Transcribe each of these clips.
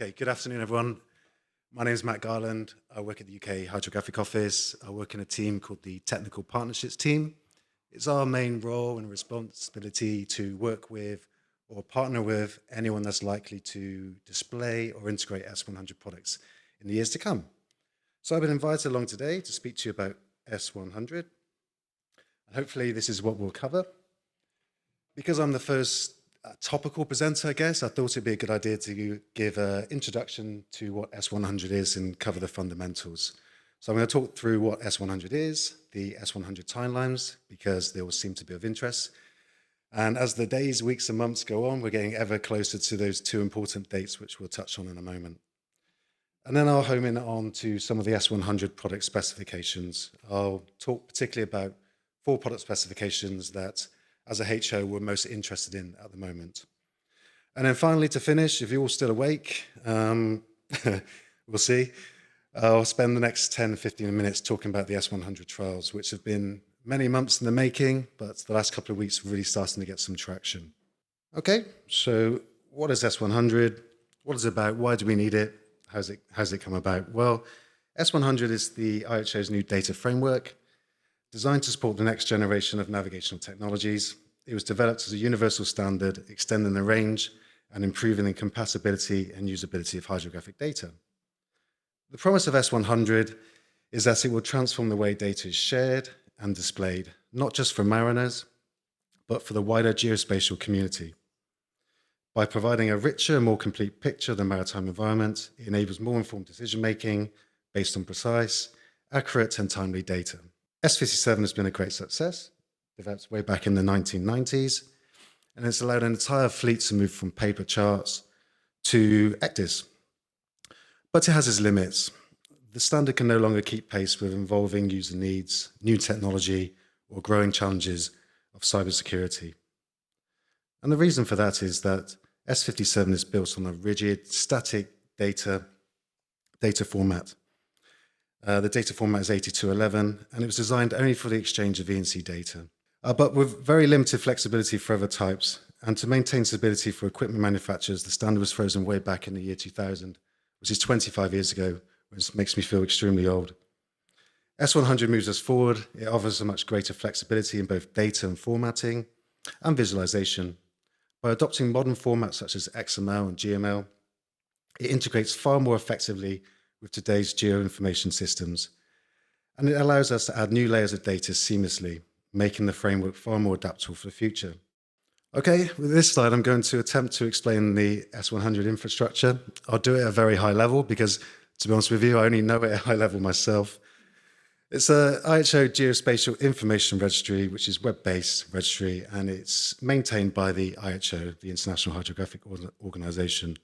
Okay, good afternoon, everyone. My name is Matt Garland. I work at the UK Hydrographic office. I work in a team called the Technical Partnerships team. It's our main role and responsibility to work with or partner with anyone that's likely to display or integrate S-100 products in the years to come. So I've been invited along today to speak to you about S-100. And hopefully this is what we'll cover. Because I'm the first topical presenter, I guess, I thought it'd be a good idea to give an introduction to what S-100 is and cover the fundamentals. So I'm going to talk through what S-100 is, the S-100 timelines, because they all seem to be of interest. And as the days, weeks, and months go on, we're getting ever closer to those two important dates, which we'll touch on in a moment. And then I'll home in on to some of the S-100 product specifications. I'll talk particularly about 4 product specifications that as a HO we're most interested in at the moment. And then finally, to finish, if you're all still awake, we'll see, I'll spend the next 10, 15 minutes talking about the S-100 trials, which have been many months in the making, but the last couple of weeks we're really starting to get some traction. Okay, so what is S-100? What is it about? Why do we need it? How's it come about? Well, S-100 is the IHO's new data framework, designed to support the next generation of navigational technologies. It was developed as a universal standard, extending the range and improving the compatibility and usability of hydrographic data. The promise of S-100 is that it will transform the way data is shared and displayed, not just for mariners, but for the wider geospatial community. By providing a richer and more complete picture of the maritime environment, it enables more informed decision-making based on precise, accurate, and timely data. S-57 has been a great success, developed way back in the 1990s, and it's allowed an entire fleet to move from paper charts to ECDIS. But it has its limits. The standard can no longer keep pace with evolving user needs, new technology, or growing challenges of cybersecurity. And the reason for that is that S-57 is built on a rigid, static data format. The data format is 8211, and it was designed only for the exchange of E&C data, but with very limited flexibility for other types. And to maintain stability for equipment manufacturers, the standard was frozen way back in the year 2000, which is 25 years ago, which makes me feel extremely old. S-100 moves us forward. It offers a much greater flexibility in both data and formatting and visualization. By adopting modern formats such as XML and GML, it integrates far more effectively with today's geoinformation systems, and it allows us to add new layers of data seamlessly, making the framework far more adaptable for the future. Okay, with this slide, I'm going to attempt to explain the S-100 infrastructure. I'll do it at a very high level because, to be honest with you, I only know it at a high level myself. It's a IHO Geospatial Information Registry, which is web-based registry, and it's maintained by the IHO, the International Hydrographic Organization.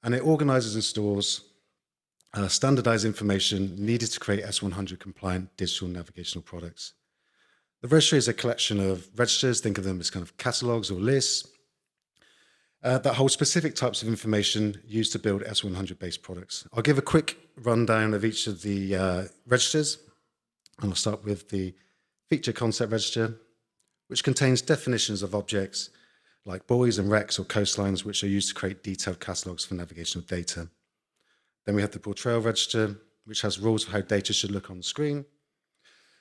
And it organizes and stores standardized information needed to create S-100 compliant digital navigational products. The registry is a collection of registers, think of them as kind of catalogs or lists, that hold specific types of information used to build S-100 based products. I'll give a quick rundown of each of the registers, and I'll start with the feature concept register, which contains definitions of objects like buoys and wrecks or coastlines, which are used to create detailed catalogs for navigational data. Then we have the portrayal register, which has rules for how data should look on the screen,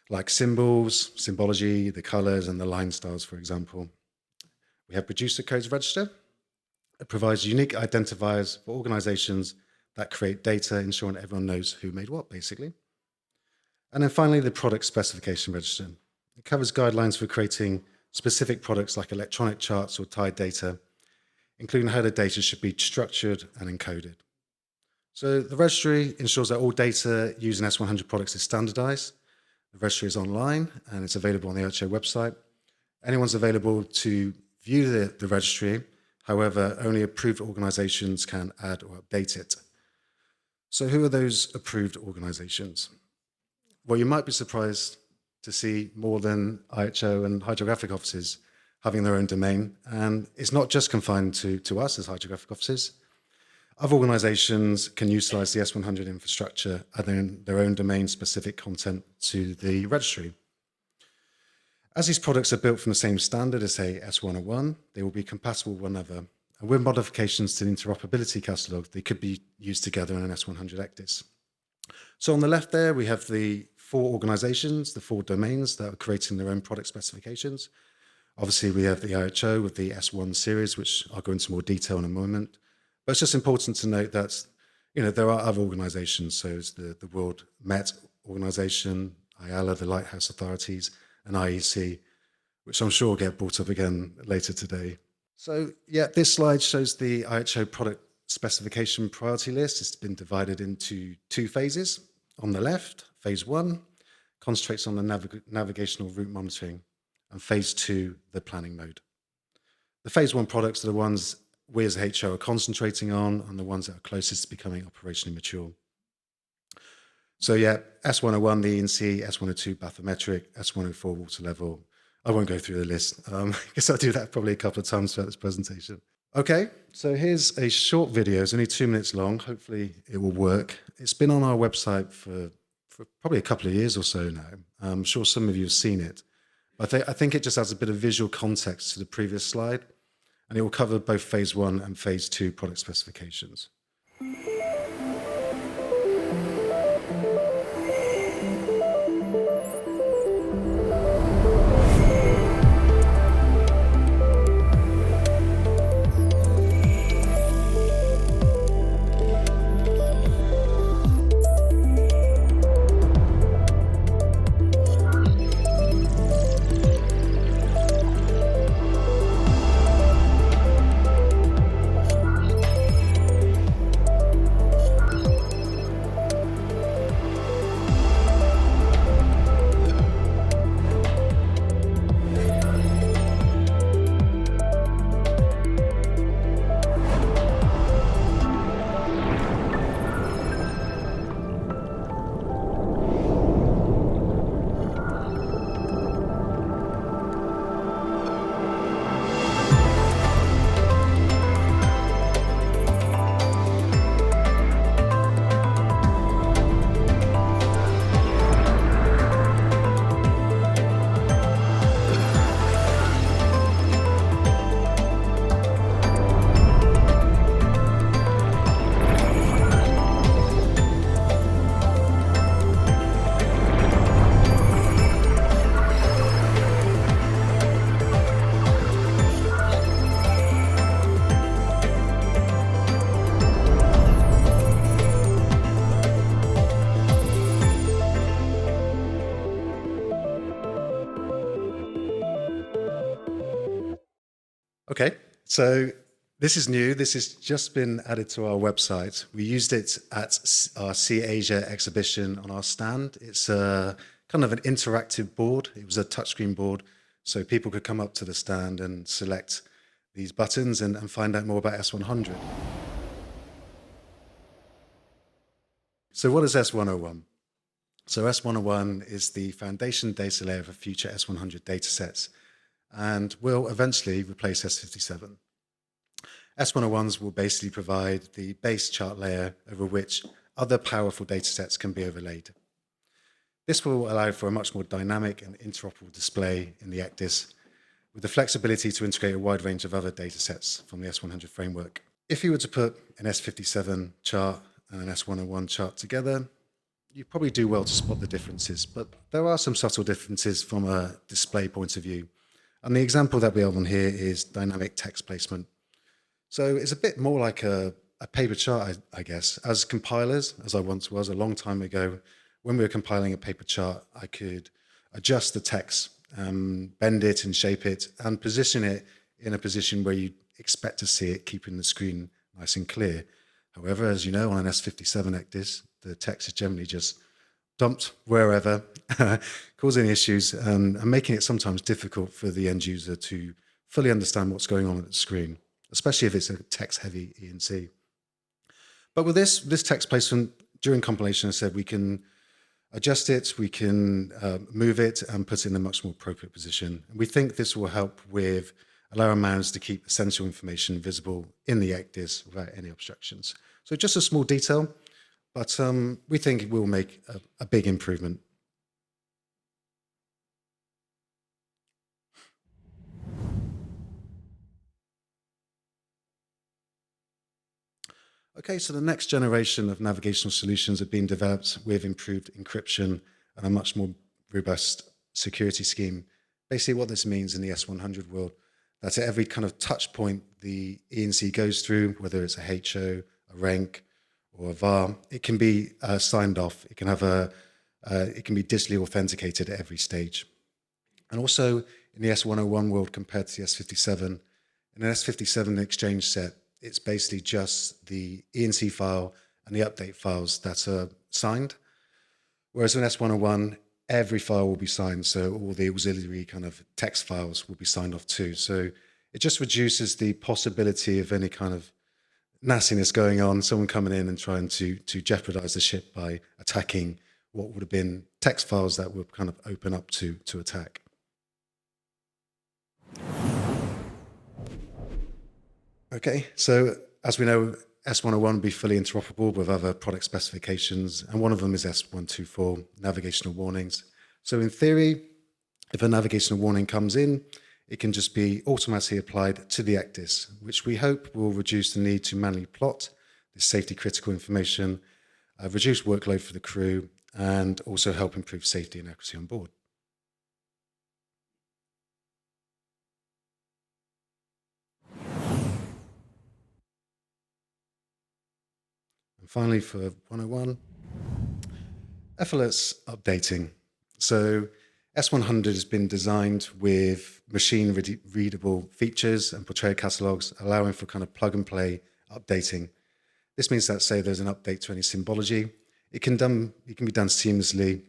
like symbols, symbology, the colors, and the line styles, for example. We have producer codes register. It provides unique identifiers for organizations that create data, ensuring everyone knows who made what, basically. And then finally, the product specification register. It covers guidelines for creating specific products like electronic charts or tied data, including how the data should be structured and encoded. So the registry ensures that all data used in S-100 products is standardized. The registry is online and it's available on the IHO website. Anyone's available to view the registry. However, only approved organizations can add or update it. So who are those approved organizations? Well, you might be surprised to see more than IHO and hydrographic offices having their own domain. And it's not just confined to us as hydrographic offices. Other organizations can utilize the S-100 infrastructure, adding their own domain-specific content to the registry. As these products are built from the same standard as, say, S-101, they will be compatible with one another, And with modifications to the interoperability catalog, they could be used together in an S-100 ECDIS. So on the left there, we have the 4 organizations, the 4 domains that are creating their own product specifications. Obviously, we have the UKHO with the S1 series, which I'll go into more detail in a moment. But it's just important to note that, there are other organizations. So it's the World Met Organization, IALA, the Lighthouse Authorities, and IEC, which I'm sure will get brought up again later today. So yeah, this slide shows the UKHO product specification priority list. It's been divided into 2 phases. On the left, phase 1 concentrates on the navigational route monitoring, and phase 2, the planning mode. The phase 1 products are the ones we as HO are concentrating on, and the ones that are closest to becoming operationally mature. So yeah, S101, the E&C, S102, bathymetric, S104, water level. I won't go through the list. I guess I'll do that probably a couple of times throughout this presentation. Okay, so here's a short video. It's only 2 minutes long. Hopefully it will work. It's been on our website for probably a couple of years or so now. I'm sure some of you have seen it. I think it just adds a bit of visual context to the previous slide, and it will cover both phase 1 and phase 2 product specifications. Okay, so this is new. This has just been added to our website. We used it at our Sea Asia exhibition on our stand. It's a kind of an interactive board. It was a touchscreen board, so people could come up to the stand and select these buttons and find out more about S100. So what is S101? So S101 is the foundation data layer for future S100 datasets, and will eventually replace S57. S101s will basically provide the base chart layer over which other powerful datasets can be overlaid. This will allow for a much more dynamic and interoperable display in the ECDIS, with the flexibility to integrate a wide range of other datasets from the S100 framework. If you were to put an S57 chart and an S101 chart together, you probably do well to spot the differences, but there are some subtle differences from a display point of view. And the example that we have on here is dynamic text placement. So it's a bit more like a paper chart, I guess. As compilers, as I once was a long time ago, when we were compiling a paper chart, I could adjust the text, bend it and shape it, and position it in a position where you expect to see it, keeping the screen nice and clear. However, as you know, on an S57 ECDIS, the text is generally just dumped wherever, causing issues and making it sometimes difficult for the end user to fully understand what's going on at the screen, especially if it's a text-heavy E&C. But with this text placement, during compilation, I said we can adjust it, we can move it and put it in a much more appropriate position. And we think this will help with allowing managers to keep essential information visible in the ECDIS without any obstructions. So just a small detail, but we think it will make a big improvement. Okay, so the next generation of navigational solutions are being developed with improved encryption and a much more robust security scheme. Basically, what this means in the S-100 world, that at every kind of touch point the ENC goes through, whether it's a HO, a rank, or a VAR, it can be signed off. It can have it can be digitally authenticated at every stage. And also in the S101 world compared to the S57, in an S57 exchange set, it's basically just the ENC file and the update files that are signed. Whereas in S101, every file will be signed, so all the auxiliary kind of text files will be signed off too. So it just reduces the possibility of any kind of nastiness going on, someone coming in and trying to jeopardize the ship by attacking what would have been text files that were kind of open up to attack. Okay, so as we know, S101 will be fully interoperable with other product specifications, and one of them is S124, navigational warnings. So in theory, if a navigational warning comes in, it can just be automatically applied to the ECDIS, which we hope will reduce the need to manually plot this safety critical information, reduce workload for the crew, and also help improve safety and accuracy on board. And finally, for 101, FLS updating. So S100 has been designed with machine-readable features and portrait catalogs, allowing for kind of plug-and-play updating. This means that, say, there's an update to any symbology, it can be done seamlessly,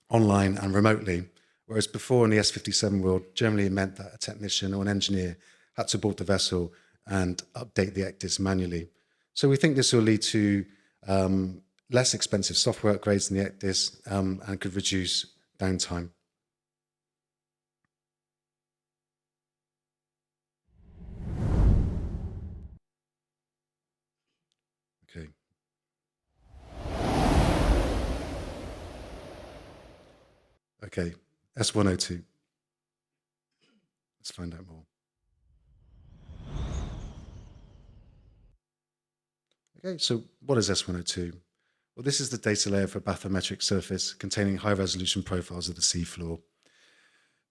online and remotely, whereas before in the S57 world, generally it meant that a technician or an engineer had to board the vessel and update the ECDIS manually. So we think this will lead to less expensive software upgrades in the ECDIS and could reduce downtime. Okay. Okay, S102. Let's find out more. Okay, so what is S102? Well, this is the data layer for a bathymetric surface containing high-resolution profiles of the seafloor.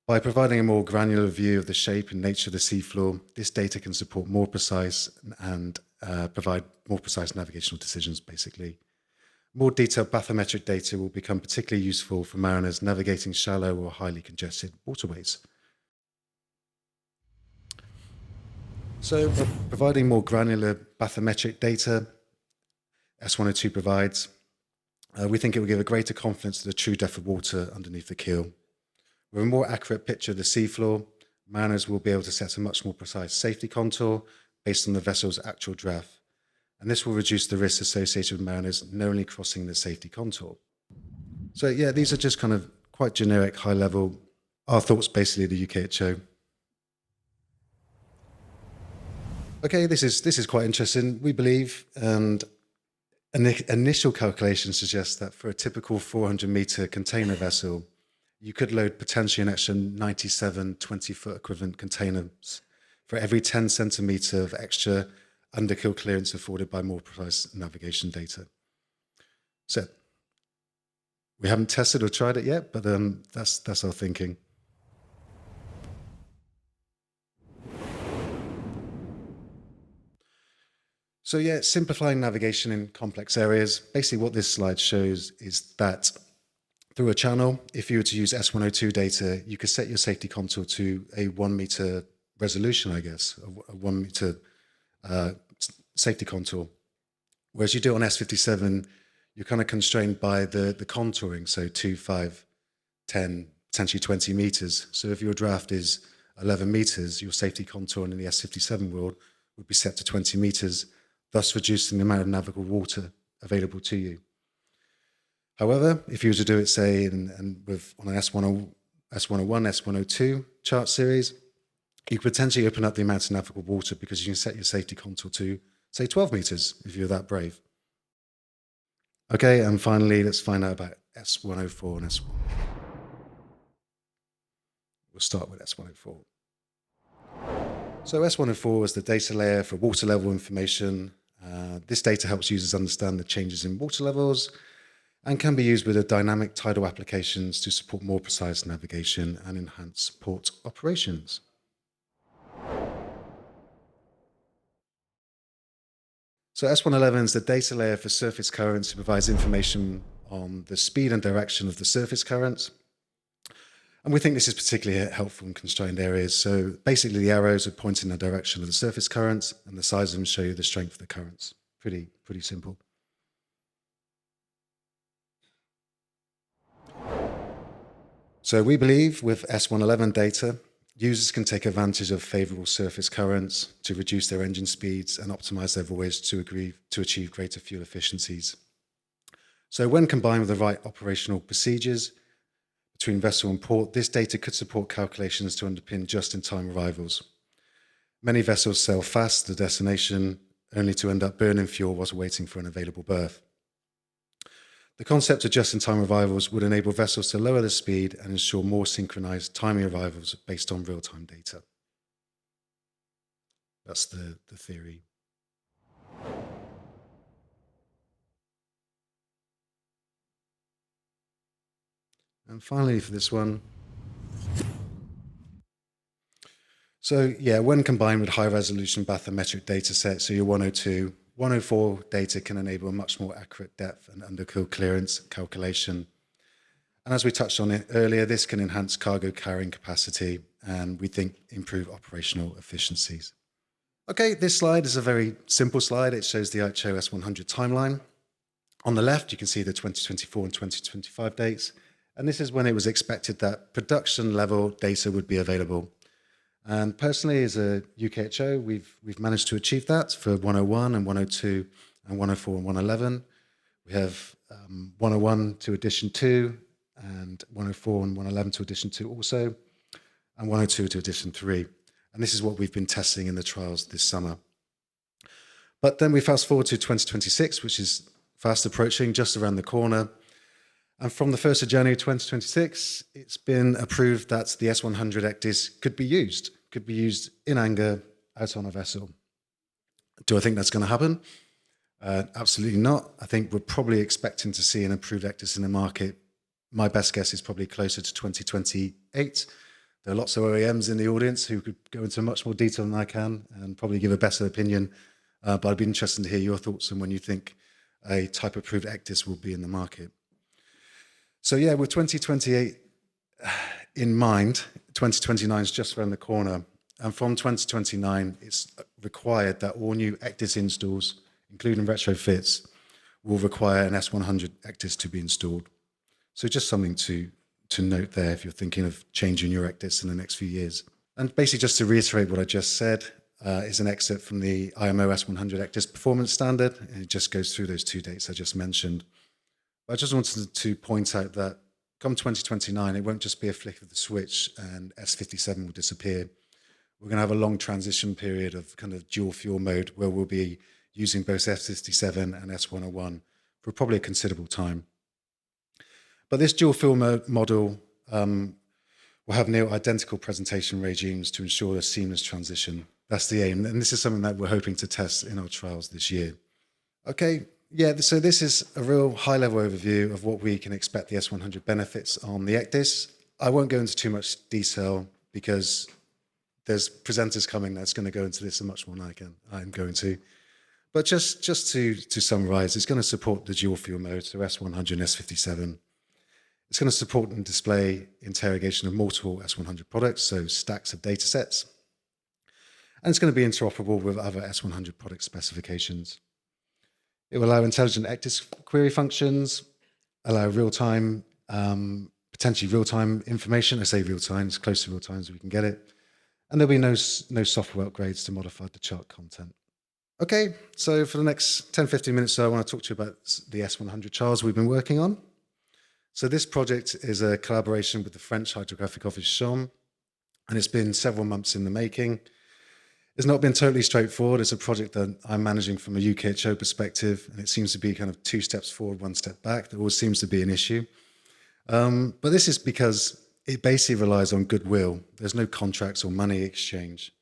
By providing a more granular view of the shape and nature of the seafloor, this data can support more precise and provide more precise navigational decisions, basically. More detailed bathymetric data will become particularly useful for mariners navigating shallow or highly congested waterways. So, providing more granular bathymetric data, S102 provides, we think it will give a greater confidence to the true depth of water underneath the keel. With a more accurate picture of the seafloor, mariners will be able to set a much more precise safety contour based on the vessel's actual draft, and this will reduce the risks associated with mariners knowingly crossing the safety contour. So yeah, these are just kind of quite generic, high level, our thoughts basically the UKHO. Okay, this is quite interesting. We believe, and initial calculations suggest that for a typical 400-meter container vessel, you could load potentially an extra 97 20-foot equivalent containers for every 10 centimeter of extra underkill clearance afforded by more precise navigation data. So we haven't tested or tried it yet, but that's our thinking. So yeah, simplifying navigation in complex areas. Basically what this slide shows is that through a channel, if you were to use S102 data, you could set your safety contour to a 1 meter resolution, I guess, a 1 meter safety contour. Whereas you do on S57, you're kind of constrained by the contouring, so 2, 5, 10, potentially 20 meters. So if your draft is 11 meters, your safety contour in the S57 world would be set to 20 meters, thus reducing the amount of navigable water available to you. However, if you were to do it, say, on an S101, S102 chart series, you could potentially open up the amount of navigable water because you can set your safety contour to, say, 12 meters if you're that brave. Okay, and finally, let's find out about S104 and S1. We'll start with S104. So S104 is the data layer for water level information This data helps users understand the changes in water levels and can be used with the dynamic tidal applications to support more precise navigation and enhance port operations. So S111 is the data layer for surface currents. It provides information on the speed and direction of the surface currents. And we think this is particularly helpful in constrained areas. So basically the arrows are pointing in the direction of the surface currents and the size of them show you the strength of the currents. Pretty simple. So we believe with S111 data, users can take advantage of favorable surface currents to reduce their engine speeds and optimize their voyage to achieve greater fuel efficiencies. So when combined with the right operational procedures between vessel and port, this data could support calculations to underpin just-in-time arrivals. Many vessels sail fast to the destination, only to end up burning fuel whilst waiting for an available berth. The concept of just-in-time arrivals would enable vessels to lower their speed and ensure more synchronized timing arrivals based on real-time data. That's the theory. And finally, for this one, so yeah, when combined with high-resolution bathymetric data sets, so your 102, 104 data can enable a much more accurate depth and underkill clearance calculation. And as we touched on it earlier, this can enhance cargo carrying capacity and we think improve operational efficiencies. Okay, this slide is a very simple slide. It shows the UKHO S-100 timeline. On the left, you can see the 2024 and 2025 dates. And this is when it was expected that production level data would be available. And personally, as a UKHO, we've managed to achieve that for 101 and 102 and 104 and 111. We have 101 to edition 2 and 104 and 111 to edition 2 also, and 102 to edition 3. And this is what we've been testing in the trials this summer. But then we fast forward to 2026, which is fast approaching, just around the corner. And from the 1st of January 2026, it's been approved that the S-100 ECDIS could be used in anger out on a vessel. Do I think that's going to happen? Absolutely not. I think we're probably expecting to see an approved ECDIS in the market. My best guess is probably closer to 2028. There are lots of OEMs in the audience who could go into much more detail than I can and probably give a better opinion. But I'd be interested to hear your thoughts on when you think a type approved ECDIS will be in the market. So yeah, with 2028 in mind, 2029 is just around the corner. And from 2029, it's required that all new ECDIS installs, including retrofits, will require an S-100 ECDIS to be installed. So just something to note there if you're thinking of changing your ECDIS in the next few years. And basically just to reiterate what I just said, is an excerpt from the IMO S-100 ECDIS performance standard. And it just goes through those two dates I just mentioned. I just wanted to point out that come 2029, it won't just be a flick of the switch and S57 will disappear. We're going to have a long transition period of kind of dual fuel mode where we'll be using both S57 and S101 for probably a considerable time. But this dual fuel model will have near identical presentation regimes to ensure a seamless transition. That's the aim. And this is something that we're hoping to test in our trials this year. Okay. Yeah, so this is a real high-level overview of what we can expect the S100 benefits on the ECDIS. I won't go into too much detail because there's presenters coming that's going to go into this in much more than I'm going to. But just to summarize, it's going to support the dual fuel mode, so S100 and S57. It's going to support and display interrogation of multiple S100 products, so stacks of data sets. And it's going to be interoperable with other S100 product specifications. It will allow intelligent ECDIS query functions, allow real-time, potentially real-time information. I say real-time, as close to real-time as we can get it. And there'll be no software upgrades to modify the chart content. Okay, so for the next 10, 15 minutes or so, I want to talk to you about the S100 trials we've been working on. So this project is a collaboration with the French Hydrographic Office CHOM, and it's been several months in the making. It's not been totally straightforward. It's a project that I'm managing from a UKHO perspective, and it seems to be kind of 2 steps forward, 1 step back. There always seems to be an issue. But this is because it basically relies on goodwill. There's no contracts or money exchange.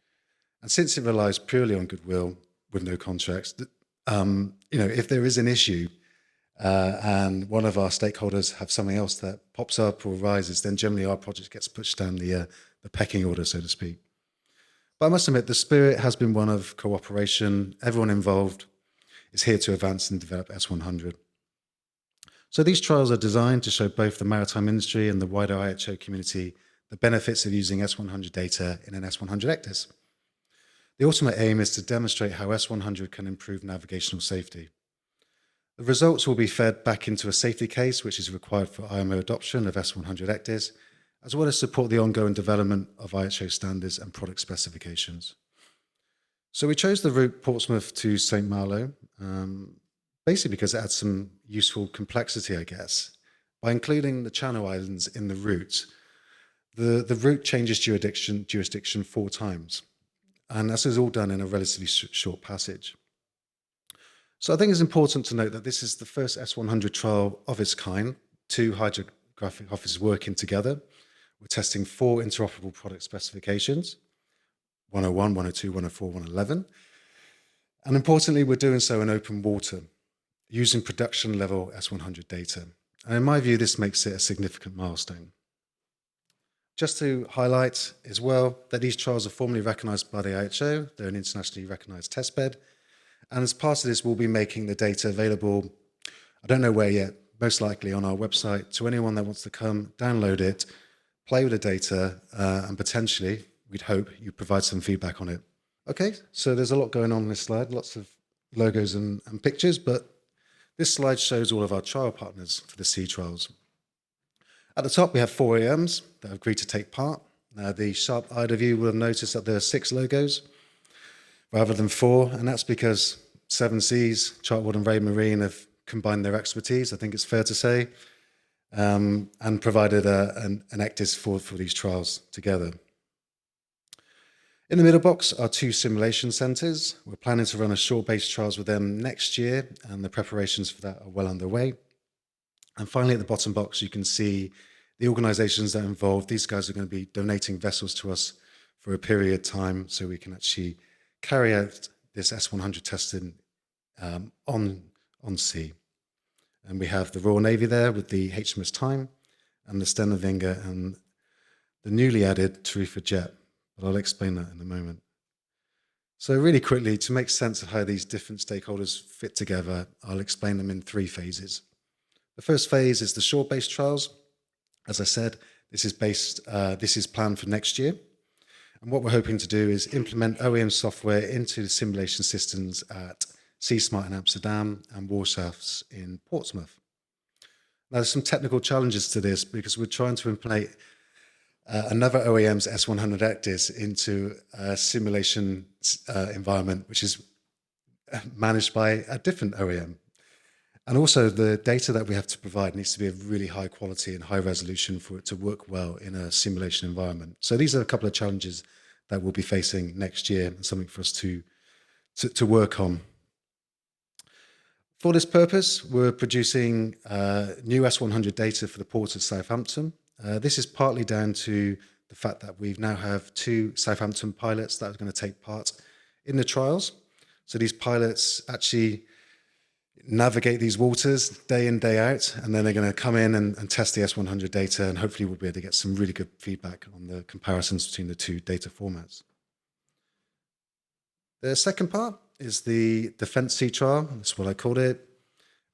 And since it relies purely on goodwill with no contracts, if there is an issue and one of our stakeholders have something else that pops up or arises, then generally our project gets pushed down the pecking order, so to speak. But I must admit, the spirit has been one of cooperation. Everyone involved is here to advance and develop S-100. So these trials are designed to show both the maritime industry and the wider IHO community the benefits of using S-100 data in an S-100 ECDIS. The ultimate aim is to demonstrate how S-100 can improve navigational safety. The results will be fed back into a safety case, which is required for IMO adoption of S-100 ECDIS, as well as support the ongoing development of IHO standards and product specifications. So we chose the route Portsmouth to St. Malo, basically because it adds some useful complexity, I guess. By including the Channel Islands in the route, the route changes jurisdiction 4 times. And this is all done in a relatively short passage. So I think it's important to note that this is the first S-100 trial of its kind, 2 hydrographic offices working together. We're testing 4 interoperable product specifications, 101, 102, 104, 111. And importantly, we're doing so in open water, using production level S-100 data. And in my view, this makes it a significant milestone. Just to highlight as well that these trials are formally recognised by the IHO. They're an internationally recognised testbed. And as part of this, we'll be making the data available, I don't know where yet, most likely on our website, to anyone that wants to come, download it, play with the data, and potentially, we'd hope, you provide some feedback on it. Okay, so there's a lot going on this slide, lots of logos and pictures, but this slide shows all of our trial partners for the sea trials. At the top, we have 4 AMs that have agreed to take part. Now, the sharp-eyed of you will have noticed that there are 6 logos rather than 4, and that's because Seven Seas, Chartwell and Ray Marine have combined their expertise, I think it's fair to say, and provided an ECDIS for these trials together. In the middle box are 2 simulation centres. We're planning to run a shore-based trials with them next year, and the preparations for that are well underway. And finally, at the bottom box, you can see the organisations that are involved. These guys are going to be donating vessels to us for a period of time so we can actually carry out this S-100 testing on sea. And we have the Royal Navy there with the HMS Time and the Stenenvinger and the newly added Tarifa Jet, but I'll explain that in a moment. So really quickly, to make sense of how these different stakeholders fit together, I'll explain them in 3 phases. The first phase is the shore-based trials. As I said, this is planned for next year. And what we're hoping to do is implement OEM software into the simulation systems at SeaSmart in Amsterdam and Warsaf's in Portsmouth. Now, there's some technical challenges to this because we're trying to implement another OEM's S-100 ECDIS into a simulation environment, which is managed by a different OEM. And also the data that we have to provide needs to be of really high quality and high resolution for it to work well in a simulation environment. So these are a couple of challenges that we'll be facing next year and something for us to work on. For this purpose, we're producing new S-100 data for the Port of Southampton. This is partly down to the fact that we now have 2 Southampton pilots that are going to take part in the trials. So these pilots actually navigate these waters day in, day out, and then they're going to come in and test the S-100 data, and hopefully we'll be able to get some really good feedback on the comparisons between the 2 data formats. The second part is the Defence Sea Trial. That's what I called it.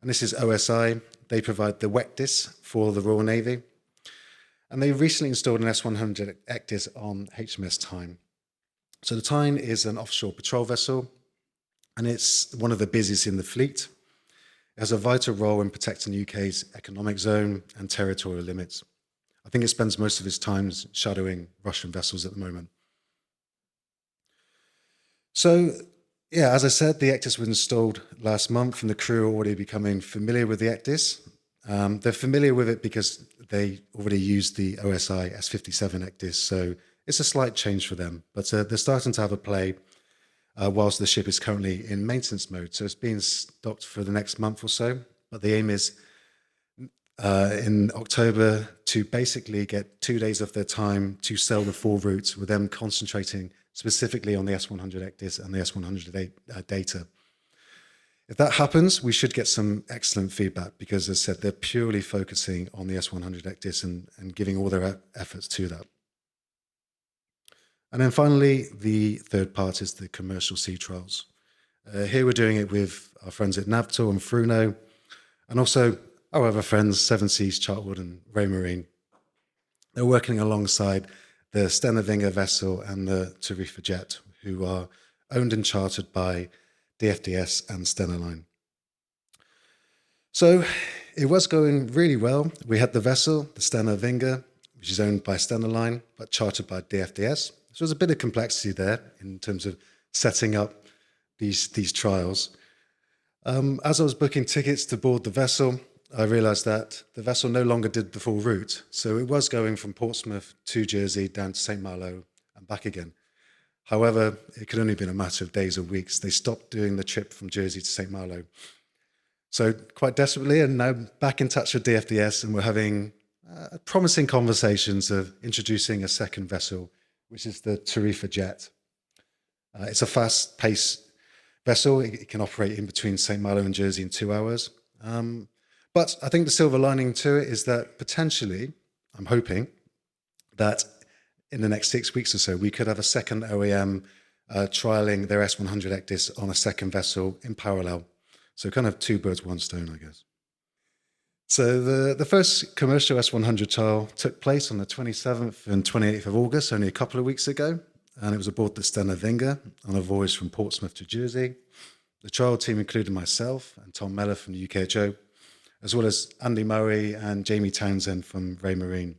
And this is OSI. They provide the WECDIS for the Royal Navy. And they recently installed an S-100 ECDIS on HMS Tyne. So the Tyne is an offshore patrol vessel, and it's one of the busiest in the fleet. It has a vital role in protecting the UK's economic zone and territorial limits. I think it spends most of its time shadowing Russian vessels at the moment. So, yeah, as I said, the ECDIS was installed last month, and the crew are already becoming familiar with the ECDIS. They're familiar with it because they already used the OSI S57 ECDIS, so it's a slight change for them. But they're starting to have a play whilst the ship is currently in maintenance mode. So it's being stocked for the next month or so. But the aim is in October to basically get 2 days of their time to sell the full route, with them concentrating specifically on the S-100 ECDIS and the S-100 data. If that happens, we should get some excellent feedback because, as I said, they're purely focusing on the S-100 ECDIS and giving all their efforts to that. And then finally, the third part is the commercial sea trials. Here we're doing it with our friends at Navtor and Fruno, and also our other friends, Seven Seas, Chartwood and Raymarine. They're working alongside the Stena Vinga vessel and the Tarifa Jet, who are owned and chartered by DFDS and Stena Line. So it was going really well. We had the vessel, the Stena Vinga, which is owned by Stena Line, but chartered by DFDS. So there's a bit of complexity there in terms of setting up these trials. As I was booking tickets to board the vessel, I realized that the vessel no longer did the full route. So it was going from Portsmouth to Jersey down to St. Malo and back again. However, it could only have been a matter of days or weeks. They stopped doing the trip from Jersey to St. Malo. So quite desperately, and now back in touch with DFDS, and we're having promising conversations of introducing a second vessel, which is the Tarifa Jet. It's a fast-paced vessel. It can operate in between St. Malo and Jersey in 2 hours. But I think the silver lining to it is that potentially, I'm hoping, that in the next 6 weeks or so, we could have a second OEM trialing their S-100 ECDIS on a second vessel in parallel. So kind of two birds, one stone, I guess. So the first commercial S-100 trial took place on the 27th and 28th of August, only a couple of weeks ago, and it was aboard the Stena Vinga on a voyage from Portsmouth to Jersey. The trial team included myself and Tom Mellor from the UKHO, as well as Andy Murray and Jamie Townsend from Raymarine.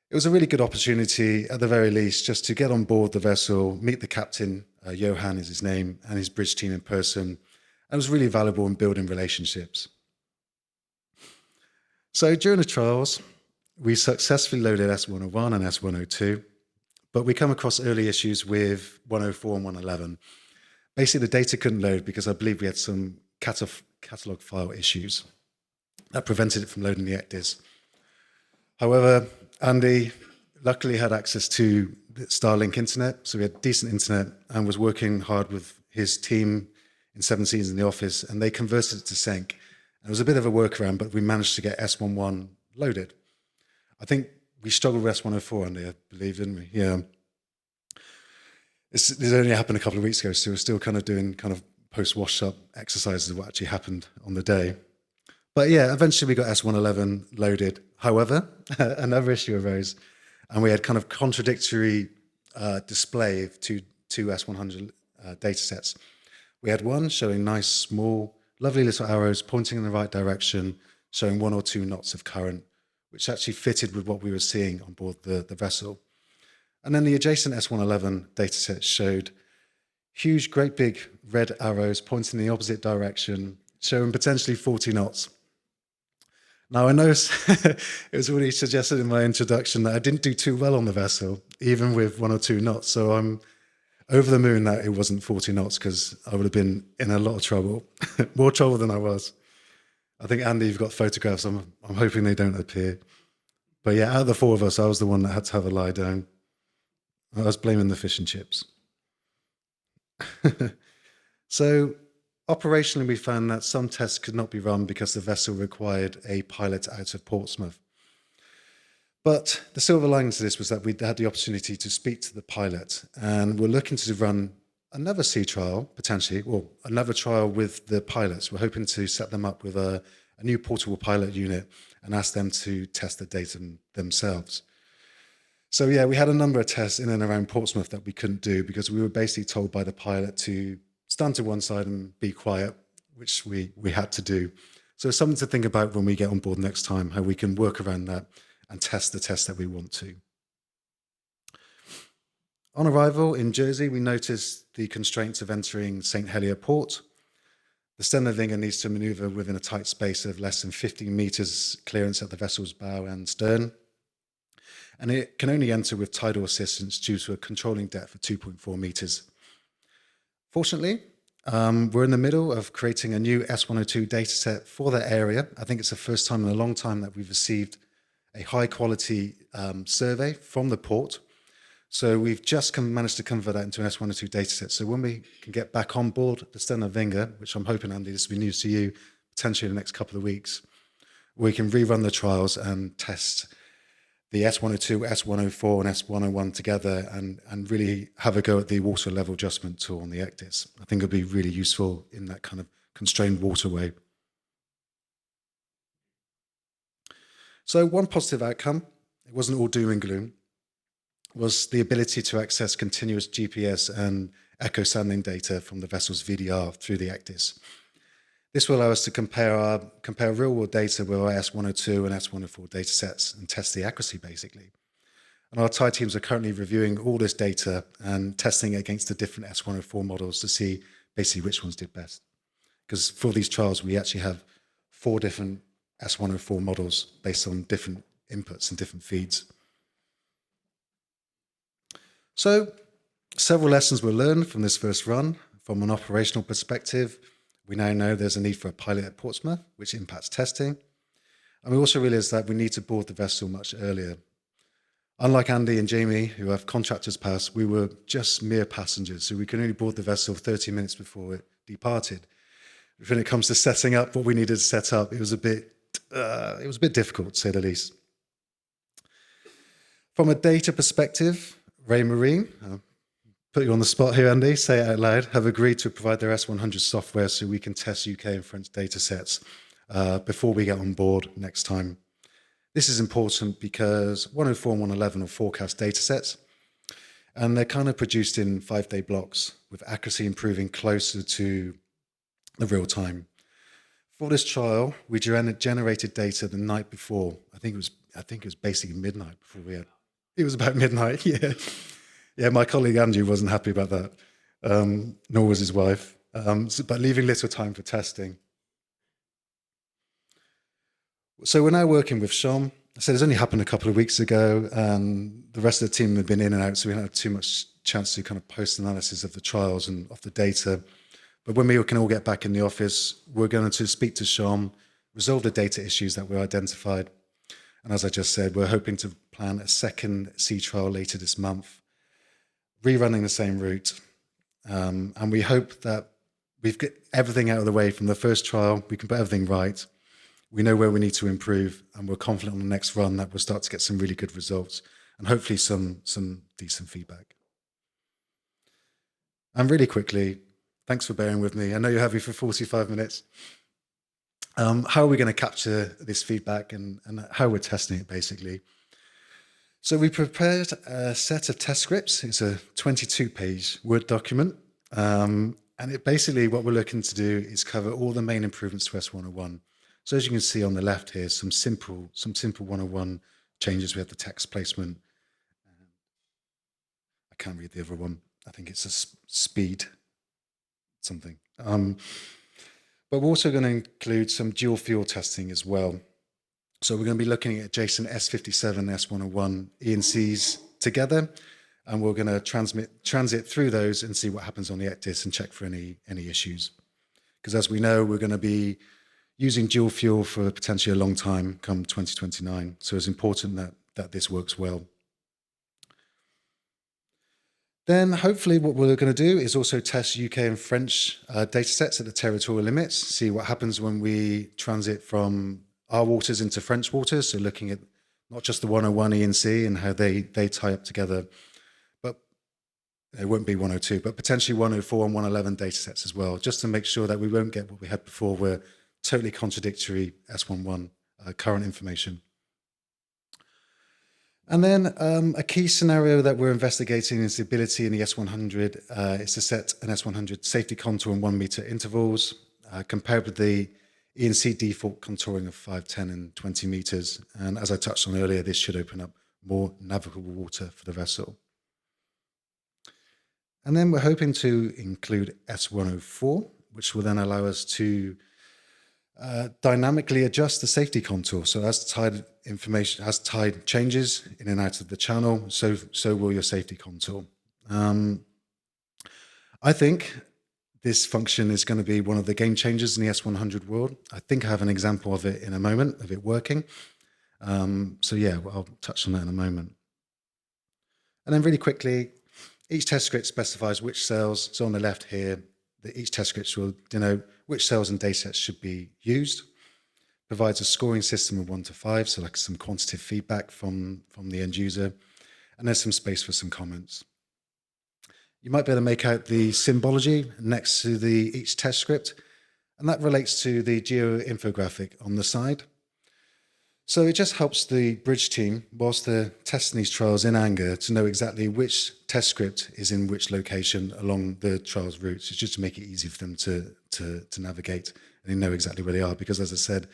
It was a really good opportunity, at the very least, just to get on board the vessel, meet the captain, Johan is his name, and his bridge team in person. And it was really valuable in building relationships. So during the trials, we successfully loaded S-101 and S-102, but we come across early issues with 104 and 111. Basically, the data couldn't load because I believe we had some catalog file issues that prevented it from loading the ECDIS. However, Andy luckily had access to the Starlink internet, so we had decent internet and was working hard with his team in Seven Seas in the office, and they converted it to sync. It was a bit of a workaround, but we managed to get S-11 loaded. I think we struggled with S-104, Andy, I believe, didn't we? Yeah. This only happened a couple of weeks ago, so we're still kind of doing kind of post-wash-up exercises of what actually happened on the day. But yeah, eventually we got S-111 loaded. However, another issue arose, and we had kind of contradictory display of two S-100 data sets. We had one showing nice, small, lovely little arrows pointing in the right direction, showing 1 or 2 knots of current, which actually fitted with what we were seeing on board the vessel. And then the adjacent S-111 dataset showed huge, great big red arrows pointing in the opposite direction, showing potentially 40 knots. Now, I know it was already suggested in my introduction that I didn't do too well on the vessel, even with 1 or 2 knots. So I'm over the moon that it wasn't 40 knots, because I would have been in a lot of trouble, more trouble than I was. I think, Andy, you've got photographs. I'm hoping they don't appear. But yeah, out of the 4 of us, I was the one that had to have a lie down. I was blaming the fish and chips. So operationally, we found that some tests could not be run because the vessel required a pilot out of Portsmouth. But the silver lining to this was that we had the opportunity to speak to the pilot, and we're looking to run another sea trial, potentially, or another trial with the pilots. We're hoping to set them up with a new portable pilot unit and ask them to test the data themselves. So yeah, we had a number of tests in and around Portsmouth that we couldn't do because we were basically told by the pilot to stand to one side and be quiet, which we had to do. So it's something to think about when we get on board next time, how we can work around that and test the test that we want to. On arrival in Jersey, we noticed the constraints of entering St. Helier Port. The Stena Vinga needs to maneuver within a tight space of less than 15 meters clearance at the vessel's bow and stern. And it can only enter with tidal assistance due to a controlling depth of 2.4 meters. Fortunately, we're in the middle of creating a new S-102 dataset for that area. I think it's the first time in a long time that we've received a high quality survey from the port. So we've just managed to convert that into an S-102 dataset. So when we can get back on board the Steno-Vinger, which I'm hoping, Andy, this will be news to you, potentially in the next couple of weeks, we can rerun the trials and test the S-102, S-104 and S-101 together and really have a go at the water level adjustment tool on the ECDIS. I think it'll be really useful in that kind of constrained waterway. So one positive outcome, it wasn't all doom and gloom, was the ability to access continuous GPS and echo sounding data from the vessel's VDR through the ECDIS. This will allow us to compare real-world data with our S-102 and S-104 datasets and test the accuracy, basically. And our TIE teams are currently reviewing all this data and testing it against the different S-104 models to see basically which ones did best. Because for these trials, we actually have 4 different S-104 models based on different inputs and different feeds. So several lessons were learned from this first run. From an operational perspective, we now know there's a need for a pilot at Portsmouth, which impacts testing. And we also realized that we need to board the vessel much earlier. Unlike Andy and Jamie, who have contractors pass, we were just mere passengers, so we could only board the vessel 30 minutes before it departed. When it comes to setting up what we needed to set up, it was a bit difficult, to say the least. From a data perspective, Ray Marine, put you on the spot here, Andy, say it out loud, have agreed to provide their S-100 software so we can test UK and French data sets before we get on board next time. This is important because 104 and 111 are forecast data sets, and they're kind of produced in 5-day blocks with accuracy improving closer to the real time. For this trial, we generated data the night before. I think it was basically midnight before we had. It was about midnight, yeah. Yeah, my colleague Andrew wasn't happy about that, nor was his wife, but leaving little time for testing. So we're now working with Sean. I said it's only happened a couple of weeks ago, and the rest of the team had been in and out, so we didn't have too much chance to kind of post-analysis of the trials and of the data. But when we can all get back in the office, we're going to speak to Sean, resolve the data issues that were identified. And as I just said, we're hoping to plan a second sea trial later this month, rerunning the same route. And we hope that we've got everything out of the way from the first trial. We can put everything right. We know where we need to improve, and we're confident on the next run that we'll start to get some really good results and hopefully some decent feedback. And really quickly, thanks for bearing with me. I know you're having for 45 minutes. How are we going to capture this feedback and how we're testing it, basically? So we prepared a set of test scripts. It's a 22-page Word document. And it basically, what we're looking to do is cover all the main improvements to S101. So as you can see on the left here, some simple 101 changes. We have the text placement. I can't read the other one. I think it's a speed something. But we're also going to include some dual fuel testing as well. So we're going to be looking at adjacent S57 and S101 ENCs together, and we're going to transit through those and see what happens on the ECDIS and check for any issues. Because as we know, we're going to be using dual fuel for potentially a long time come 2029. So it's important that this works well. Then hopefully what we're going to do is also test UK and French data sets at the territorial limits, see what happens when we transit from our waters into French waters. So looking at not just the 101 ENC and how they tie up together, but it won't be 102, but potentially 104 and 111 data sets as well, just to make sure that we won't get what we had before, where totally contradictory S11 current information. And then a key scenario that we're investigating is the ability in the S100 is to set an S100 safety contour in 1 meter intervals, compared with the ENC default contouring of 5, 10, and 20 meters. And as I touched on earlier, this should open up more navigable water for the vessel. And then we're hoping to include S104, which will then allow us to dynamically adjust the safety contour. So as tide changes in and out of the channel, so will your safety contour. I think this function is going to be one of the game changers in the S100 world. I think I have an example of it in a moment, of it working. So yeah, I'll touch on that in a moment. And then really quickly, each test script specifies which cells, so on the left here, each test script will denote which cells and datasets should be used, provides a scoring system of 1 to 5, so like some quantitative feedback from the end user, and there's some space for some comments. You might be able to make out the symbology next to each test script, and that relates to the geo-infographic on the side. So it just helps the bridge team, whilst they're testing these trials in anger, to know exactly which test script is in which location along the trial's routes. It's just to make it easy for them to navigate and they know exactly where they are. Because as I said,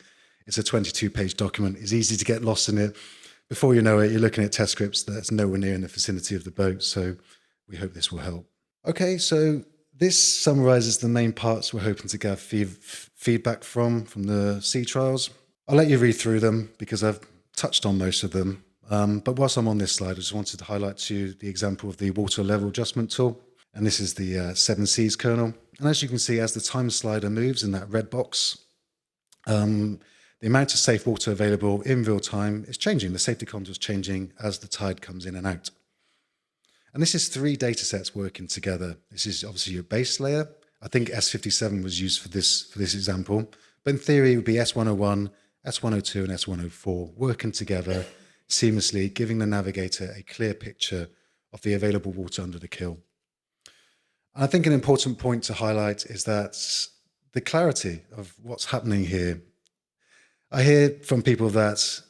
it's a 22-page document. It's easy to get lost in it. Before you know it, you're looking at test scripts that's nowhere near in the vicinity of the boat. So we hope this will help. Okay, so this summarizes the main parts we're hoping to get feedback from the sea trials. I'll let you read through them because I've touched on most of them. But whilst I'm on this slide, I just wanted to highlight to you the example of the water level adjustment tool. And this is the 7Cs kernel. And as you can see, as the time slider moves in that red box, the amount of safe water available in real time is changing. The safety contour is changing as the tide comes in and out. And this is 3 data sets working together. This is obviously your base layer. I think S57 was used for this example. But in theory, it would be S101, S102 and S104 working together seamlessly, giving the navigator a clear picture of the available water under the keel. And I think an important point to highlight is that the clarity of what's happening here. I hear from people that,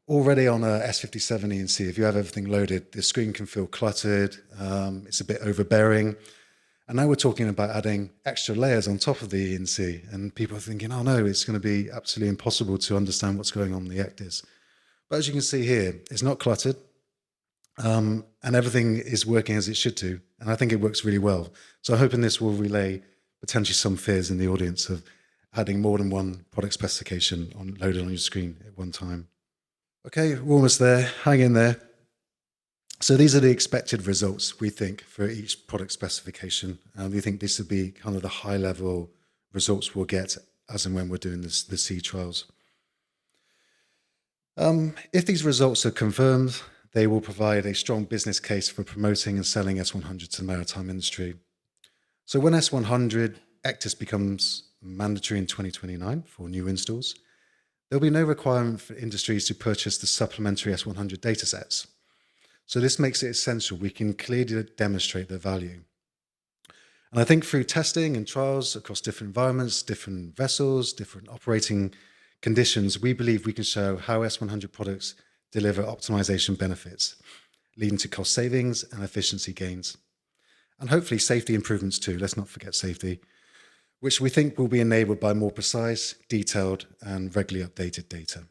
already on a S57 ENC, if you have everything loaded, the screen can feel cluttered, it's a bit overbearing. And now we're talking about adding extra layers on top of the ENC, and people are thinking, oh no, it's going to be absolutely impossible to understand what's going on in the ECDIS. But as you can see here, it's not cluttered, and everything is working as it should do, and I think it works really well. So I'm hoping this will relay potentially some fears in the audience of adding more than one product specification loaded on your screen at one time. Okay, we're almost there, hang in there. So these are the expected results, we think, for each product specification. And we think this would be kind of the high-level results we'll get as and when we're doing the sea trials. If these results are confirmed, they will provide a strong business case for promoting and selling S-100 to the maritime industry. So when S-100 ECDIS becomes mandatory in 2029 for new installs, there'll be no requirement for industries to purchase the supplementary S-100 datasets. So this makes it essential. We can clearly demonstrate their value. And I think through testing and trials across different environments, different vessels, different operating conditions, we believe we can show how S-100 products deliver optimization benefits, leading to cost savings and efficiency gains. And hopefully safety improvements too, let's not forget safety, which we think will be enabled by more precise, detailed, and regularly updated data.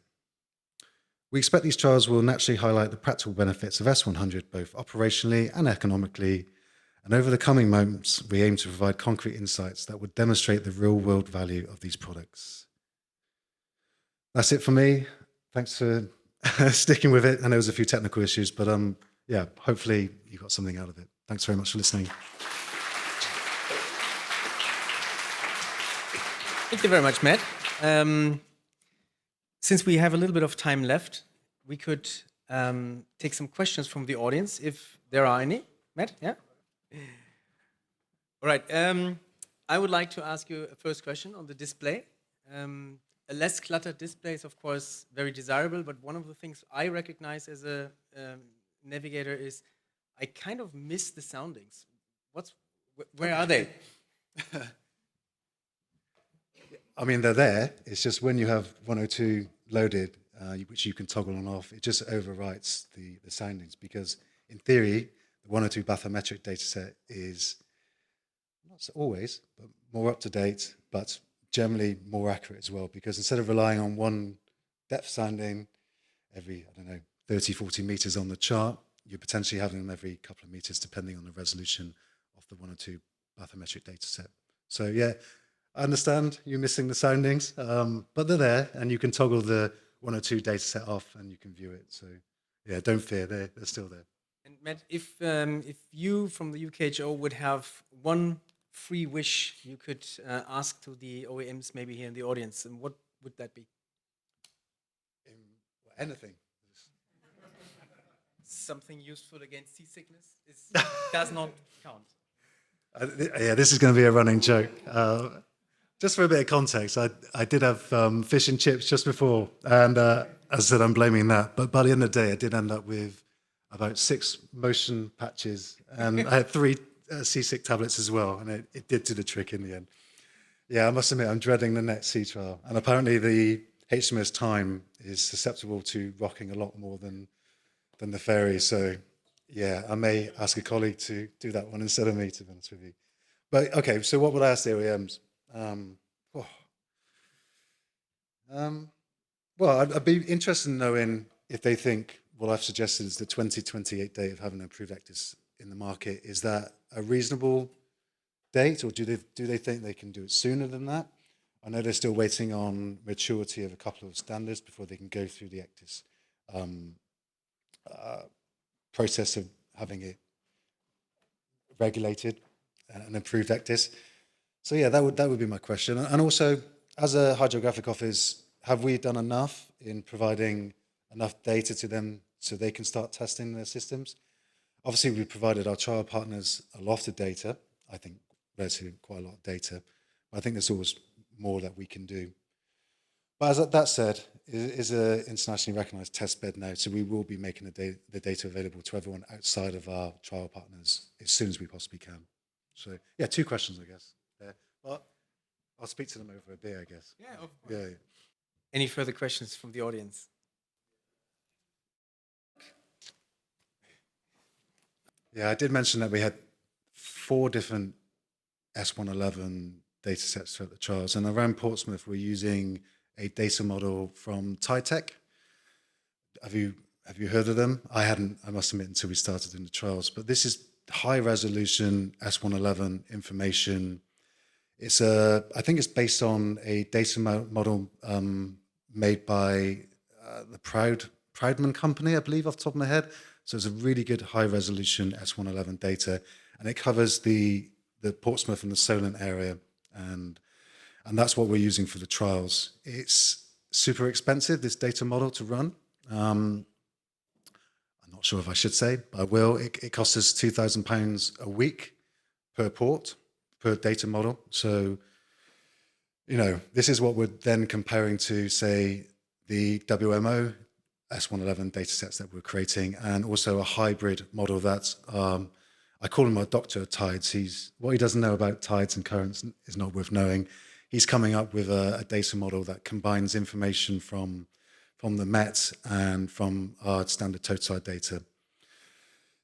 We expect these trials will naturally highlight the practical benefits of S-100, both operationally and economically. And over the coming months, we aim to provide concrete insights that would demonstrate the real-world value of these products. That's it for me. Thanks for sticking with it. I know there was a few technical issues, but yeah, hopefully you got something out of it. Thanks very much for listening. Thank you very much, Matt. Since we have a little bit of time left, we could take some questions from the audience, if there are any. Matt, yeah? All right. I would like to ask you a first question on the display. A less cluttered display is, of course, very desirable, but one of the things I recognize as a navigator is I kind of miss the soundings. Where are they? I mean, they're there. It's just when you have 102 loaded, which you can toggle on off, it just overwrites the soundings because, in theory, the 102 bathymetric dataset is not always, but more up to date, but generally more accurate as well. Because instead of relying on one depth sounding every, 30, 40 meters on the chart, you're potentially having them every couple of meters, depending on the resolution of the 102 bathymetric dataset. So, yeah. I understand you missing the soundings, but they're there, and you can toggle the 102 data set off, and you can view it. So, yeah, don't fear, they're still there. And Matt, if you from the UKHO would have one free wish you could ask to the OEMs, maybe here in the audience, and what would that be? Anything. something useful against seasickness does not count. Yeah, this is going to be a running joke. Just for a bit of context, I did have fish and chips just before, and as I said, I'm blaming that. But by the end of the day, I did end up with about 6 motion patches, and I had 3 seasick tablets as well, and it did do the trick in the end. Yeah, I must admit, I'm dreading the next sea trial, and apparently the HMS Time is susceptible to rocking a lot more than the ferry. So, yeah, I may ask a colleague to do that one instead of me, to be honest with you. But okay, so what would I ask the OEMs? Oh. Well, I'd be interested in knowing if they think what I've suggested is the 2028 date of having an approved ECDIS in the market. Is that a reasonable date, or do they think they can do it sooner than that? I know they're still waiting on maturity of a couple of standards before they can go through the ECDIS process of having it regulated and approved ECDIS. So yeah, that would be my question. And also, as a hydrographic office, have we done enough in providing enough data to them so they can start testing their systems? Obviously, we provided our trial partners a lot of data. I think relatively quite a lot of data. But I think there's always more that we can do. But as that said, it is an internationally recognised test bed now, so we will be making the data available to everyone outside of our trial partners as soon as we possibly can. So yeah, 2 questions, I guess. There. Well, I'll speak to them over a beer, I guess. Yeah, of course. Yeah. Any further questions from the audience? Yeah, I did mention that we had 4 different S-100 data sets throughout the trials, and around Portsmouth we're using a data model from Titech. Have you heard of them? I hadn't, I must admit, until we started in the trials. But this is high resolution S-100 information. It's I think it's based on a data model made by the Proudman company, I believe, off the top of my head. So it's a really good high resolution S-100 data, and it covers the Portsmouth and the Solent area, and that's what we're using for the trials. It's super expensive, this data model, to run. I'm not sure if I should say, but I will. It costs us £2,000 a week per port, per data model. So, you know, this is what we're then comparing to, say, the WMO S-100 data sets that we're creating, and also a hybrid model that I call him a doctor of tides. What he doesn't know about tides and currents is not worth knowing. He's coming up with a data model that combines information from the Met and from our standard towside data.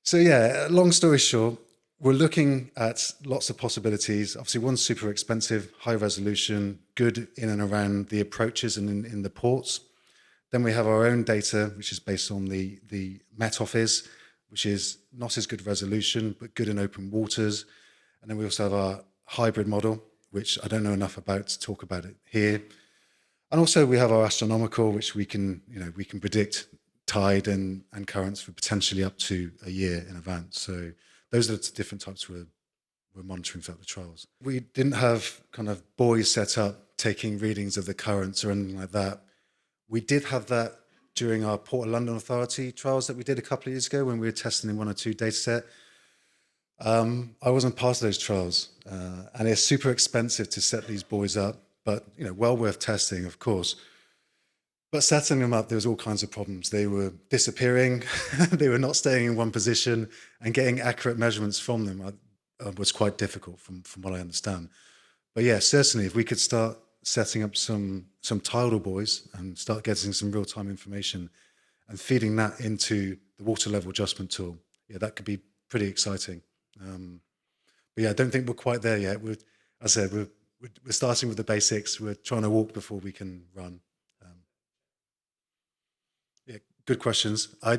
So yeah, long story short, we're looking at lots of possibilities. Obviously, one's super expensive, high resolution, good in and around the approaches and in the ports. Then we have our own data, which is based on the Met Office, which is not as good resolution, but good in open waters. And then we also have our hybrid model, which I don't know enough about to talk about it here. And also we have our astronomical, which we can predict tide and currents for potentially up to a year in advance. So those are the different types we're monitoring throughout the trials. We didn't have kind of buoys set up taking readings of the currents or anything like that. We did have that during our Port of London Authority trials that we did a couple of years ago when we were testing in 1 or 2 data set. I wasn't part of those trials, and it's super expensive to set these buoys up, but well worth testing, of course. But setting them up, there was all kinds of problems. They were disappearing, they were not staying in one position, and getting accurate measurements from them was quite difficult from what I understand. But yeah, certainly if we could start setting up some tidal buoys and start getting some real-time information and feeding that into the water level adjustment tool, yeah, that could be pretty exciting. But yeah, I don't think we're quite there yet. As I said, we're starting with the basics. We're trying to walk before we can run. Yeah, good questions. I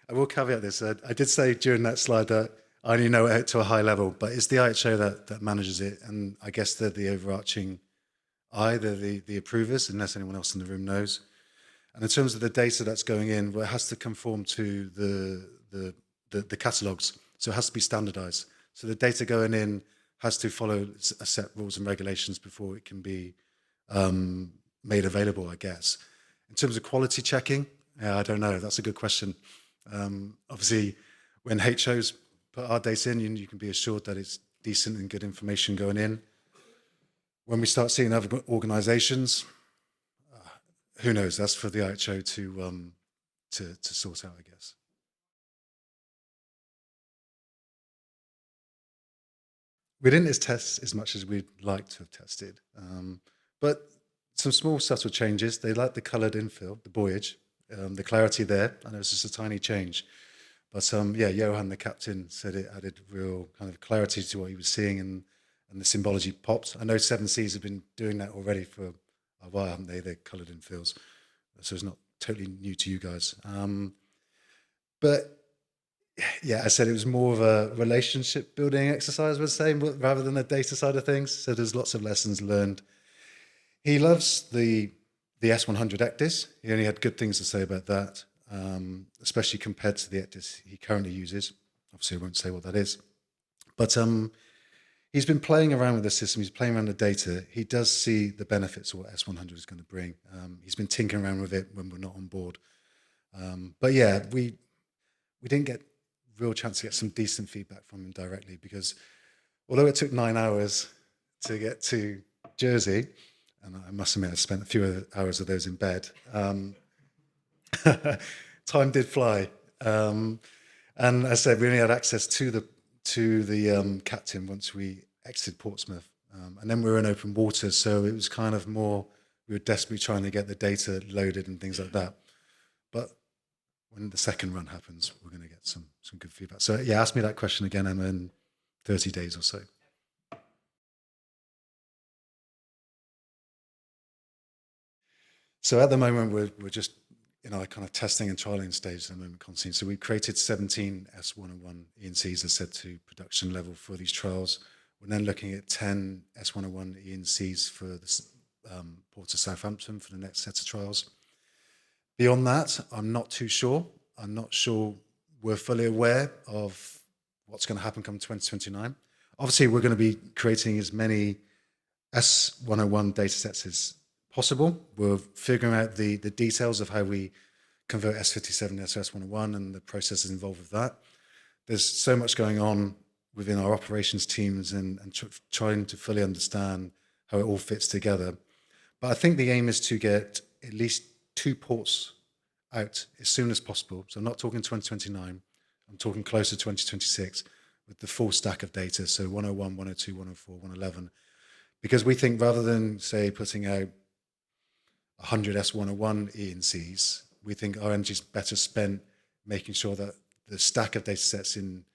will caveat this. I did say during that slide that I only know it to a high level, but it's the IHO that manages it, and I guess they're the overarching eye, they're the approvers, unless anyone else in the room knows. And in terms of the data that's going in, well, it has to conform to the catalogues, so it has to be standardized. So the data going in has to follow a set rules and regulations before it can be made available, I guess. In terms of quality checking, I don't know. That's a good question. Obviously, when HOs put our data in, you can be assured that it's decent and good information going in. When we start seeing other organisations, who knows? That's for the IHO to sort out, I guess. We didn't test as much as we'd like to have tested, but some small subtle changes. They like the coloured infill, the buoyage, the clarity there. I know it's just a tiny change, but yeah, Johan, the captain, said it added real kind of clarity to what he was seeing, and the symbology popped. I know Seven Seas have been doing that already for a while, haven't they? They're coloured infills, so it's not totally new to you guys. But yeah, I said it was more of a relationship building exercise, I would say, rather than the data side of things. So there's lots of lessons learned. He loves the S-100 ECDIS. He only had good things to say about that, especially compared to the ECDIS he currently uses. Obviously, I won't say what that is. But he's been playing around with the system. He's playing around with the data. He does see the benefits of what S-100 is going to bring. He's been tinkering around with it when we're not on board. But yeah, we didn't get real chance to get some decent feedback from him directly, because although it took 9 hours to get to Jersey, and I must admit I spent a few hours of those in bed, time did fly. And as I said, we only had access to the captain once we exited Portsmouth, and then we were in open water, so it was kind of more, we were desperately trying to get the data loaded and things like that. But when the second run happens, we're going to get some good feedback. So yeah, ask me that question again, Emma, in 30 days or so. So at the moment, we're just in our kind of testing and trialing stage at the moment, Constantine. So we created 17 S-101 ENCs, as said, to production level for these trials. We're then looking at 10 S-101 ENCs for the Port of Southampton for the next set of trials. Beyond that, I'm not too sure. I'm not sure we're fully aware of what's going to happen come 2029. Obviously, we're going to be creating as many S-101 data sets as possible. We're figuring out the details of how we convert S57 to S-101 and the processes involved with that. There's so much going on within our operations teams and trying to fully understand how it all fits together. But I think the aim is to get at least 2 ports out as soon as possible. So I'm not talking 2029, I'm talking closer to 2026 with the full stack of data. So 101, 102, 104, 111. Because we think rather than, say, putting out 100 S101 ENCs, we think our energy is better spent making sure that the stack of data sets in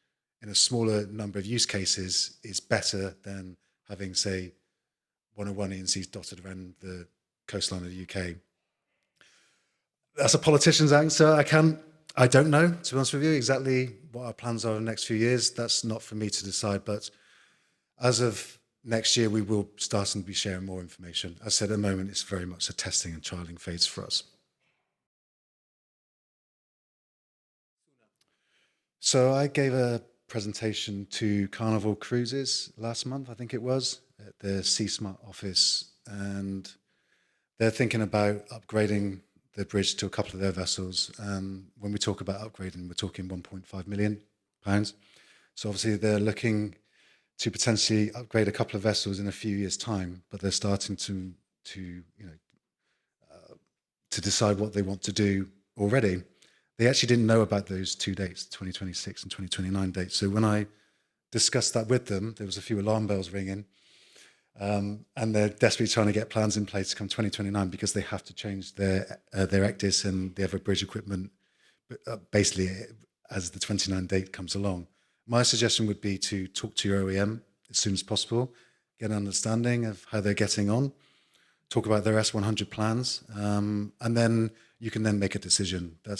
a smaller number of use cases is better than having, say, 101 ENCs dotted around the coastline of the UK. That's a politician's answer. I don't know, to be honest with you, exactly what our plans are in the next few years. That's not for me to decide, but as of next year, we will start to be sharing more information. As I said, at the moment, it's very much a testing and trialing phase for us. So I gave a presentation to Carnival Cruises last month, I think it was, at the Sea Smart office, and they're thinking about upgrading the bridge to a couple of their vessels. When we talk about upgrading, we're talking £1.5 million. So obviously they're looking to potentially upgrade a couple of vessels in a few years' time, but they're starting to decide what they want to do already. They actually didn't know about those 2 dates, 2026 and 2029 dates. So when I discussed that with them, there was a few alarm bells ringing, and they're desperately trying to get plans in place to come 2029 because they have to change their ECDIS and the other bridge equipment, basically as the 29 date comes along. My suggestion would be to talk to your OEM as soon as possible, get an understanding of how they're getting on, talk about their S100 plans, and then you can then make a decision. I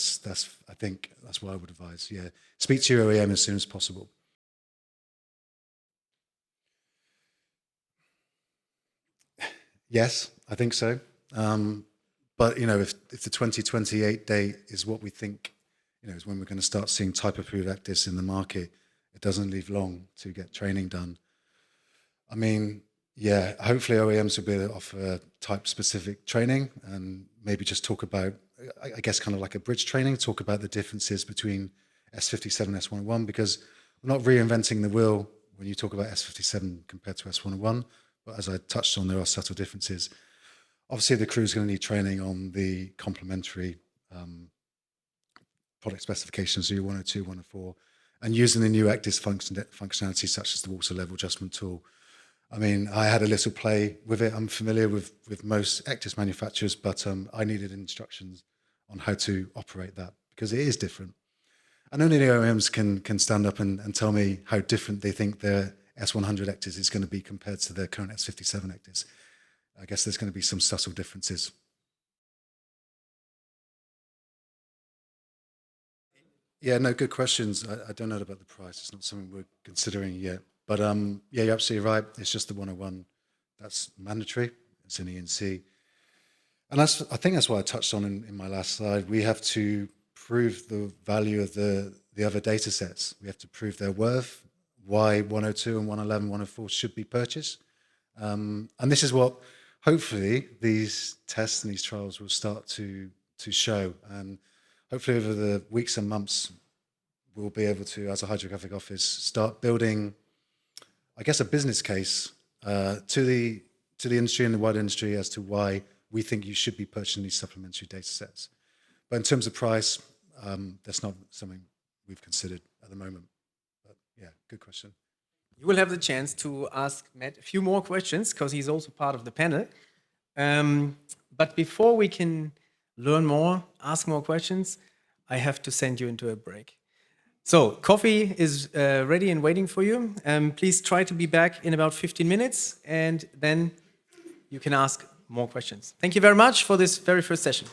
think that's what I would advise. Yeah, speak to your OEM as soon as possible. Yes, I think so. But if the 2028 date is what we think, is when we're going to start seeing type approved ECDIS in the market, it doesn't leave long to get training done. I mean, yeah, hopefully OEMs will be able to offer type-specific training and maybe just talk about I guess, kind of like a bridge training, talk about the differences between S57 and S101, because we're not reinventing the wheel when you talk about S57 compared to S101. But as I touched on, there are subtle differences. Obviously, the crew is going to need training on the complementary product specifications, so 102, 104, and using the new ECDIS functionality, such as the water level adjustment tool. I mean, I had a little play with it. I'm familiar with most ECDIS manufacturers, but I needed instructions on how to operate that because it is different. And only the OEMs can stand up and tell me how different they think their S-100 ECDIS is going to be compared to their current S-57 ECDIS. I guess there's going to be some subtle differences. Yeah, no, good questions. I don't know about the price. It's not something we're considering yet. But yeah, you're absolutely right. It's just the 101. That's mandatory. It's an E&C. And I think that's what I touched on in my last slide. We have to prove the value of the other data sets. We have to prove their worth, why 102 and 111, 104 should be purchased. And this is what, hopefully, these tests and these trials will start to show. And hopefully over the weeks and months, we'll be able to, as a hydrographic office, start building, I guess, a business case to the industry and the wider industry as to why we think you should be purchasing these supplementary data sets. But in terms of price, that's not something we've considered at the moment. But yeah, good question. You will have the chance to ask Matt a few more questions because he's also part of the panel. But before we can learn more, ask more questions, I have to send you into a break. So coffee is ready and waiting for you. Please try to be back in about 15 minutes and then you can ask more questions. Thank you very much for this very first session.